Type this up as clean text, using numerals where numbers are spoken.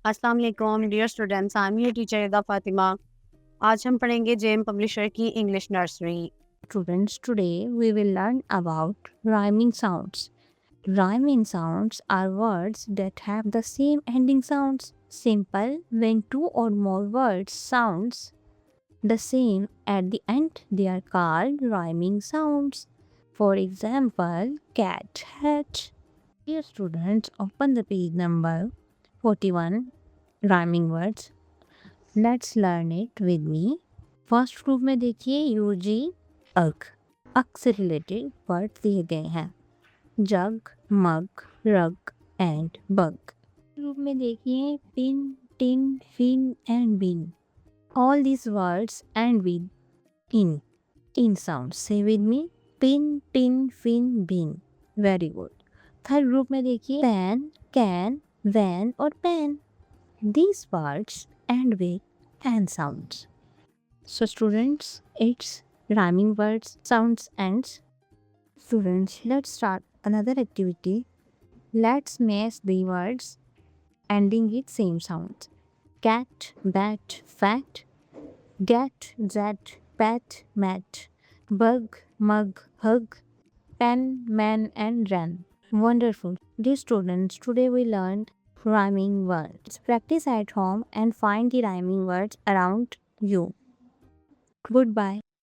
अस्सलाम वालेकुम dear students, I am your teacher Ida Fatima. आज हम पढ़ेंगे जेम पब्लिशर की English nursery. Students, today we will learn about rhyming sounds. Rhyming sounds are words that have the same ending sounds. Simple, when two or more words sounds the same at the end, they are called rhyming sounds. For example, cat, hat. Dear students, open the page number 41, rhyming words. Let's learn it with me. First group में देखिए UG अक अक से related word दिए गए हैं जग मग रग and bug. Group में देखिए pin tin fin and bin all these words end with in sound say with me pin tin fin bin very good. Third group में देखिए पैन कैन वैन और pen these words end with and sounds. So students, it's rhyming words, sounds, ends. Students, let's start another activity. Let's match the words ending with same sounds. Cat, bat, fat, get, zat, pat, mat, bug, mug, hug, pen, man, and ran. Wonderful. Dear students, today we learned rhyming words. Practice at home and find the rhyming words around you. Goodbye.